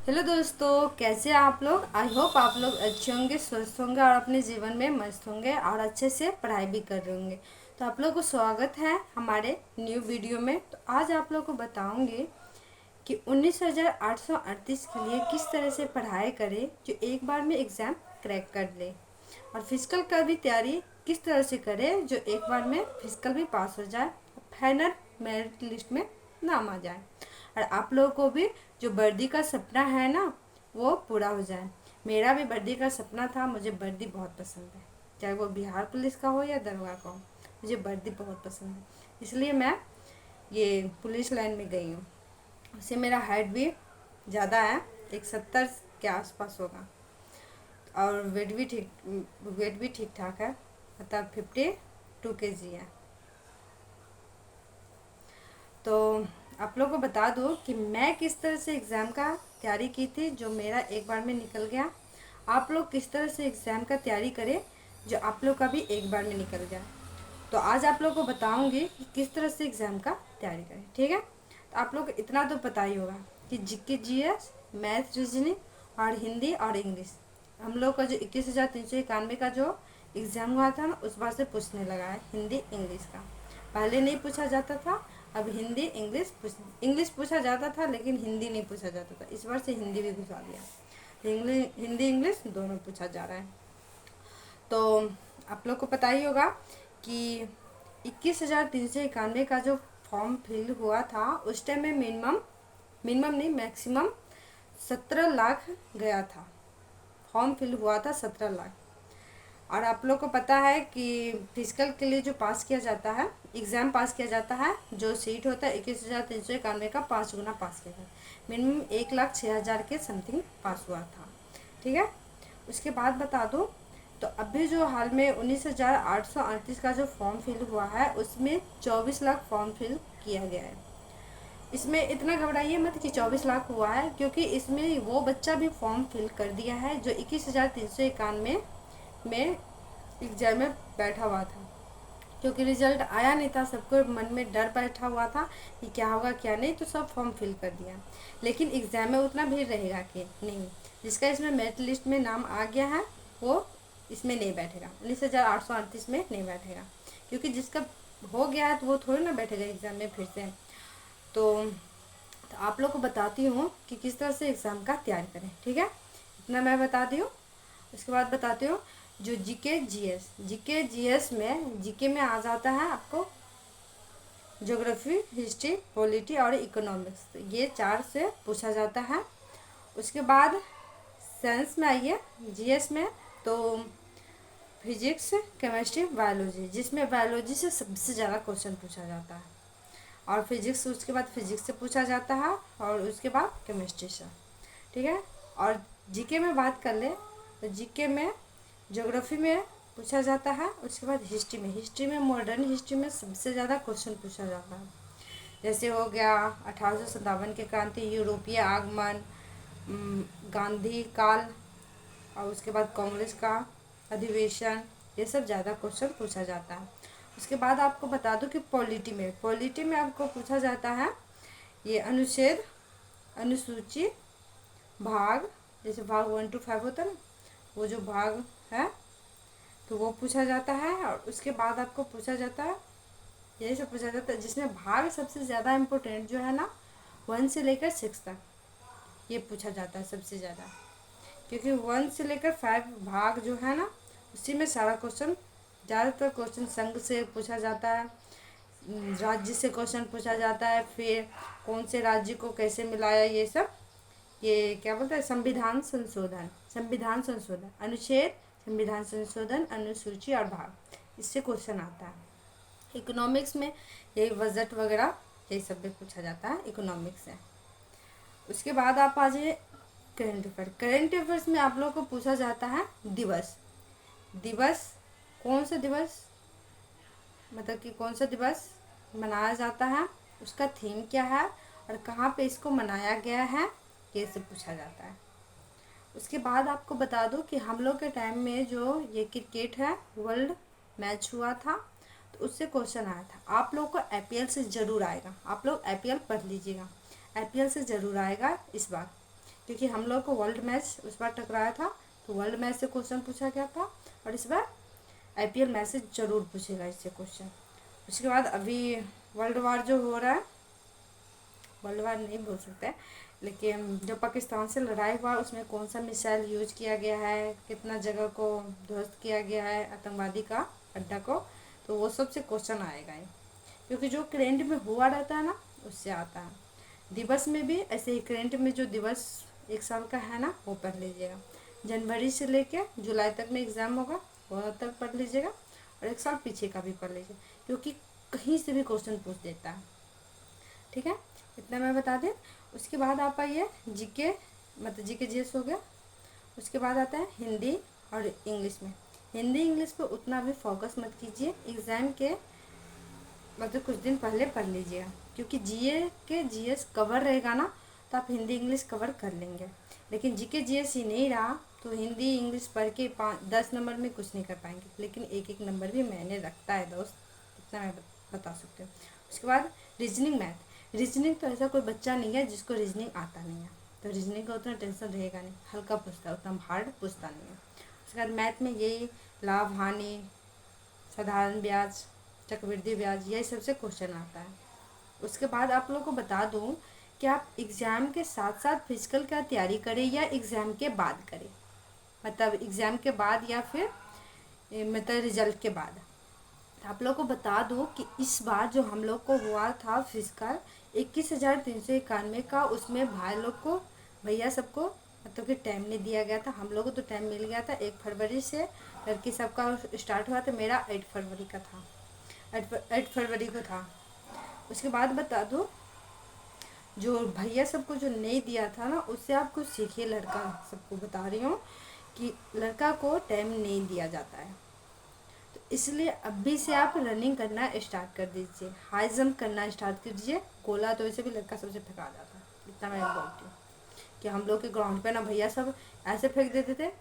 Hello दोस्तों, कैसे हैं आप लोग। आई होप आप लोग अच्छे होंगे, स्वस्थ होंगे और अपने जीवन में मस्त होंगे और अच्छे से पढ़ाई भी कर रहे होंगे। तो आप लोगों को स्वागत है हमारे न्यू वीडियो में। तो आज आप लोगों को बताऊंगी कि 19,838 के लिए किस तरह से पढ़ाई करें जो एक बार में एग्ज़ाम क्रैक कर ले, और फिजिकल का भी तैयारी किस तरह से करें जो एक बार में फिजिकल भी पास हो जाए, फाइनल मेरिट लिस्ट में नाम आ जाए, और आप लोगों को भी जो वर्दी का सपना है ना वो पूरा हो जाए। मेरा भी वर्दी का सपना था, मुझे वर्दी बहुत पसंद है, चाहे वो बिहार पुलिस का हो या दरोगा का हो, मुझे वर्दी बहुत पसंद है। इसलिए मैं ये पुलिस लाइन में गई हूँ। उससे मेरा हाइट भी ज़्यादा है, 170 के आसपास होगा, और वेट भी ठीक ठाक है, मतलब 52 kg है। तो आप लोग को बता दो कि मैं किस तरह से एग्ज़ाम का तैयारी की थी जो मेरा एक बार में निकल गया। आप लोग किस तरह से एग्ज़ाम का तैयारी करें जो आप लोग का भी एक बार में निकल जाए। तो आज आप लोग को बताऊंगी कि किस तरह से एग्ज़ाम का तैयारी करें, ठीक है। तो आप लोग को इतना तो पता ही होगा कि जीके जीएस, मैथ, रीजनिंग और हिंदी और इंग्लिश, हम लोग का जो 21,391 का जो एग्ज़ाम हुआ था ना उस बार से पूछने लगा है हिंदी इंग्लिश का। पहले नहीं पूछा जाता था, अब हिंदी इंग्लिश पूछा जाता था लेकिन हिंदी नहीं पूछा जाता था। इस बार से हिंदी भी घुसा दिया, हिंदी इंग्लिश दोनों पूछा जा रहा है। तो आप लोग को पता ही होगा कि 21,391 का जो फॉर्म फिल हुआ था उस टाइम में मिनिमम नहीं, मैक्सिमम 17 लाख गया था। फॉर्म फिल हुआ था 17 लाख। और आप लोग को पता है कि फिजिकल के लिए जो पास किया जाता है, एग्ज़ाम पास किया जाता है, जो सीट होता है 21,391 का 5 गुना पास किया जाता है। मिनिमम 1,06,000 के समथिंग पास हुआ था, ठीक है। उसके बाद बता दो, तो अभी जो हाल में 19,838 का जो फॉर्म फिल हुआ है उसमें 24 लाख फॉर्म फिल किया गया है। इसमें इतना घबराइए मत कि 24 लाख हुआ है, क्योंकि इसमें वो बच्चा भी फॉर्म फिल कर दिया है जो 21,391 में एग्जाम में बैठा हुआ था। क्योंकि रिजल्ट आया नहीं था, सबको मन में डर बैठा हुआ था कि क्या होगा क्या नहीं, तो सब फॉर्म फिल कर दिया। लेकिन एग्ज़ाम में उतना भीड़ रहेगा कि नहीं, जिसका इसमें मेरिट लिस्ट में नाम आ गया है वो इसमें नहीं बैठेगा, 19,838 में नहीं बैठेगा। क्योंकि जिसका हो गया है तो वो थोड़ी ना बैठेगा एग्ज़ाम में फिर से। तो आप लोग को बताती हूँ कि किस तरह से एग्ज़ाम का तैयारी करें, ठीक है। इतना मैं बता दी हूँ। उसके बाद बताती हूँ जो जीके जीएस में, जीके में आ जाता है आपको ज्योग्राफी, हिस्ट्री, पॉलिटी और इकोनॉमिक्स, तो ये 4 से पूछा जाता है। उसके बाद साइंस में आइए, जीएस में तो फिजिक्स, केमिस्ट्री, बायोलॉजी, जिसमें बायोलॉजी से सबसे ज़्यादा क्वेश्चन पूछा जाता है, और फिजिक्स उसके बाद फिजिक्स से पूछा जाता है, और उसके बाद केमिस्ट्री से, ठीक है। और जीके में बात कर ले तो जीके में ज्योग्राफी में पूछा जाता है, उसके बाद हिस्ट्री में मॉडर्न हिस्ट्री में सबसे ज़्यादा क्वेश्चन पूछा जाता है। जैसे हो गया 1857 के क्रांति, यूरोपीय आगमन, गांधी काल, और उसके बाद कांग्रेस का अधिवेशन, ये सब ज़्यादा क्वेश्चन पूछा जाता है। उसके बाद आपको बता दूं कि पॉलिटी में आपको पूछा जाता है ये अनुच्छेद, अनुसूची, भाग, जैसे भाग 1 to 5 होता है ना, वो जो भाग है तो वो पूछा जाता है। और उसके बाद आपको पूछा जाता है, यही सब पूछा जाता है, जिसमें भाग सबसे ज़्यादा इम्पोर्टेंट जो है ना 1 से लेकर 6 तक ये पूछा जाता है सबसे ज़्यादा। क्योंकि 1 से लेकर 5 भाग जो है ना उसी में सारा क्वेश्चन, ज़्यादातर क्वेश्चन संघ से पूछा जाता है, राज्य से क्वेश्चन पूछा जाता है, फिर कौन से राज्य को कैसे मिलाया, ये सब, ये क्या बोलते हैं, संविधान संशोधन अनुच्छेद, संविधान संशोधन, अनुसूची और भाग, इससे क्वेश्चन आता है। इकोनॉमिक्स में यही बजट वगैरह यही सब भी पूछा जाता है इकोनॉमिक्स से। उसके बाद आप आ जाइए करंट अफेयर्स में आप लोग को पूछा जाता है दिवस। दिवस कौन सा दिवस, मतलब कि कौन सा दिवस मनाया जाता है, उसका थीम क्या है और कहाँ पे इसको मनाया गया है, ये सब पूछा जाता है। उसके बाद आपको बता दूं कि हम लोग के टाइम में जो ये क्रिकेट है वर्ल्ड मैच हुआ था तो उससे क्वेश्चन आया था। आप लोग को आईपीएल से ज़रूर आएगा, आप लोग आईपीएल पढ़ लीजिएगा, आईपीएल से ज़रूर आएगा इस बार क्योंकि हम लोग को वर्ल्ड मैच उस बार टकराया था, तो वर्ल्ड मैच से क्वेश्चन पूछा गया था, और इस बार IPL मैच से ज़रूर पूछेगा इससे क्वेश्चन। उसके बाद अभी वर्ल्ड वार जो हो रहा है, वर्ल्ड वार नहीं बोल सकते, लेकिन जो पाकिस्तान से लड़ाई हुआ उसमें कौन सा मिसाइल यूज किया गया है, कितना जगह को ध्वस्त किया गया है आतंकवादी का अड्डा को, तो वो सबसे क्वेश्चन आएगा ही, क्योंकि जो करंट में हुआ रहता है ना उससे आता है। दिवस में भी ऐसे ही करंट में जो दिवस एक साल का है ना वो पढ़ लीजिएगा। जनवरी से लेके जुलाई तक में एग्ज़ाम होगा, वह तक पढ़ लीजिएगा, और एक साल पीछे का भी पढ़ लीजिए, क्योंकि कहीं से भी क्वेश्चन पूछ देता है। ठीक है, इतना मैं बता दें। उसके बाद आप आइए जीके, मतलब जीके जीएस हो गया। उसके बाद आता है हिंदी और इंग्लिश में। हिंदी इंग्लिश पे उतना भी फोकस मत कीजिए, एग्ज़ाम के मतलब कुछ दिन पहले पढ़ लीजिएगा, क्योंकि जीए के जीएस कवर रहेगा ना तो आप हिंदी इंग्लिश कवर कर लेंगे। लेकिन जीके जीएस ही नहीं रहा तो हिंदी इंग्लिश पढ़ के 10 नंबर में कुछ नहीं कर पाएंगे, लेकिन एक एक नंबर भी मैंने रखता है दोस्त, इतना मैं बता सकती हूँ। उसके बाद रीजनिंग मैथ। रीजनिंग तो ऐसा कोई बच्चा नहीं है जिसको रीजनिंग आता नहीं है, तो रीजनिंग का उतना टेंशन रहेगा नहीं, हल्का पूछता है, उतना हार्ड पूछता नहीं है। उसके बाद मैथ में यही लाभ हानि, साधारण ब्याज, चक्रवृद्धि ब्याज, यही सबसे क्वेश्चन आता है। उसके बाद आप लोगों को बता दूं कि आप एग्ज़ाम के साथ साथ फिजिकल का तैयारी करें या एग्ज़ाम के बाद करें, मतलब एग्ज़ाम के बाद या फिर मतलब रिजल्ट के बाद। आप लोग को बता दो कि इस बार जो हम लोग को हुआ था फिजिकल 21,391 का, उसमें भाई लोग को भैया सबको मतलब कि टाइम नहीं दिया गया था, हम लोग को तो टाइम मिल गया था 1 फरवरी से। लड़की सबका स्टार्ट हुआ था, मेरा 8 फरवरी का था, 8 फरवरी को था। उसके बाद बता दो जो भैया सबको जो नहीं दिया था ना उससे आप कुछ सीखिए। लड़का सबको बता रही हूँ कि लड़का को टाइम नहीं दिया जाता है, तो इसलिए अभी से आप रनिंग करना स्टार्ट कर दीजिए, हाई जंप करना स्टार्ट कर दीजिए। गोला तो वैसे भी लड़का सबसे फेंका जाता है, इतना मैं बोलती हूँ कि हम लोग के ग्राउंड पे ना भैया सब ऐसे फेंक देते थे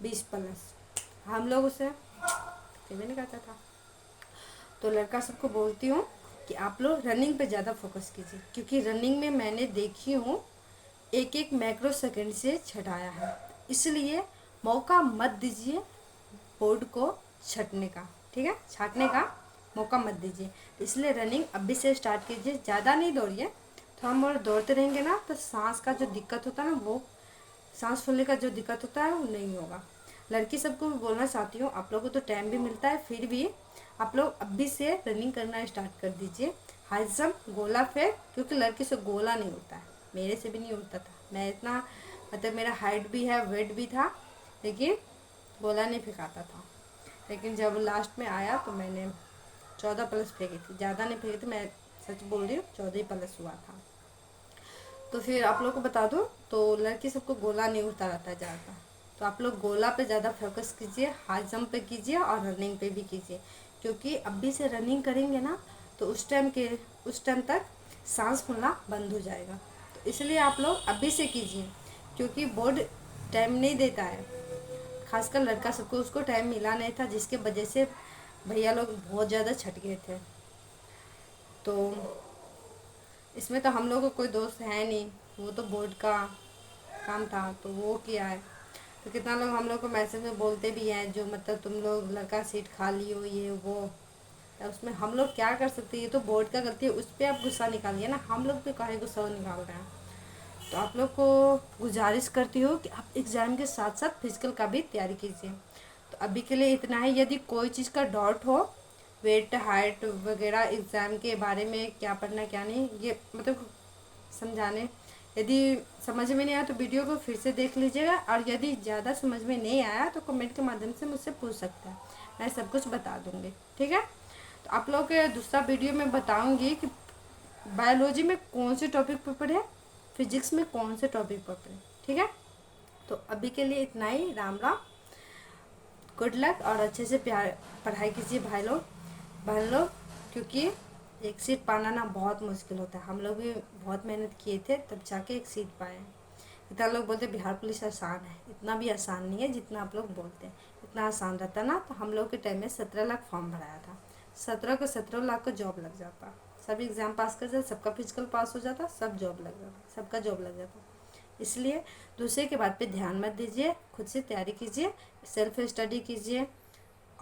20 प्लस, हम लोग उसे कभी नहीं करता था। तो लड़का सबको बोलती हूँ कि आप लोग रनिंग पे ज़्यादा फोकस कीजिए, क्योंकि रनिंग में मैंने देखी हूँ एक एक माइक्रो सेकंड से छटाया है, इसलिए मौका मत दीजिए बोर्ड को छटने का, ठीक है, छाटने का मौका मत दीजिए। इसलिए रनिंग अभी से स्टार्ट कीजिए, ज़्यादा नहीं दौड़िए, थोड़ा बहुत दौड़ते रहेंगे ना तो सांस का जो दिक्कत होता है ना, वो सांस फूलने का जो दिक्कत होता है वो नहीं होगा। लड़की सबको भी बोलना चाहती हूँ, आप लोगों को तो टाइम भी मिलता है, फिर भी आप लोग अभी से रनिंग करना स्टार्ट कर दीजिए। हाई जंप, गोला फेंक, क्योंकि लड़की से गोला नहीं उड़ता है, मेरे से भी नहीं उड़ता था, मैं इतना मतलब मेरा हाइट भी है, वेट भी था, लेकिन गोला नहीं फेंकाता था। लेकिन जब लास्ट में आया तो मैंने 14 प्लस फेंकी थी, ज़्यादा नहीं फेंकी थी, मैं सच बोल रही हूँ, 14 प्लस हुआ था। तो फिर आप लोग को बता दो, तो लड़की सबको गोला नहीं उड़ता रहता है ज़्यादा, तो आप लोग गोला पे ज़्यादा फोकस कीजिए, हाई जंप पे कीजिए और रनिंग पे भी कीजिए, क्योंकि अभी से रनिंग करेंगे ना तो उस टाइम तक सांस फूलना बंद हो जाएगा। तो इसलिए आप लोग अभी से कीजिए, क्योंकि बोर्ड टाइम नहीं देता है, खासकर लड़का सबको उसको टाइम मिला नहीं था, जिसके वजह से भैया लोग बहुत ज़्यादा छट गए थे। तो इसमें तो हम लोग को कोई दोस्त है नहीं, वो तो बोर्ड का काम था तो वो किया है। तो कितना लोग हम लोग को मैसेज में बोलते भी हैं जो मतलब तुम लोग लड़का सीट खा लियो ये वो, तो उसमें हम लोग क्या कर सकते हैं, ये तो बोर्ड का गलती है, उस पर आप गुस्सा निकालिए ना, हम लोग पे काहे गुस्सा निकाल रहे हैं। तो आप लोग को गुजारिश करती हूँ कि आप एग्ज़ाम के साथ साथ फिजिकल का भी तैयारी कीजिए। तो अभी के लिए इतना ही, यदि कोई चीज़ का डाउट हो, वेट हाइट वगैरह एग्ज़ाम के बारे में क्या पढ़ना क्या नहीं, ये मतलब समझाने, यदि समझ में नहीं आया तो वीडियो को फिर से देख लीजिएगा, और यदि ज़्यादा समझ में नहीं आया तो कमेंट के माध्यम से मुझसे पूछ सकते हैं, मैं सब कुछ बता दूँगी। ठीक है, तो आप लोग के दूसरा वीडियो में बताऊँगी कि बायोलॉजी में कौन से टॉपिक पर पढ़े, फिजिक्स में कौन से टॉपिक पर पढ़े। ठीक है, तो अभी के लिए इतना ही, राम राम, गुड लक, और अच्छे से प्यार पढ़ाई कीजिए भाई लोग बहन लोग, क्योंकि एक सीट पाना ना बहुत मुश्किल होता है, हम लोग भी बहुत मेहनत किए थे तब जाके एक सीट पाए हैं। इतना लोग बोलते बिहार पुलिस आसान है, इतना भी आसान नहीं है जितना आप लोग बोलते हैं। इतना आसान रहता ना तो हम लोग के टाइम में 17 लाख फॉर्म भराया था, 17 को जॉब लग जाता, सब एग्ज़ाम पास कर जाता, सबका फिजिकल पास हो जाता, सब जॉब लग जाता, सबका जॉब लग जाता। इसलिए दूसरे के बात पे ध्यान मत दीजिए, खुद से तैयारी कीजिए, सेल्फ स्टडी कीजिए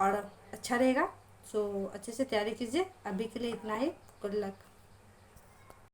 और अच्छा रहेगा। सो अच्छे से तैयारी कीजिए। अभी के लिए इतना ही। Good luck.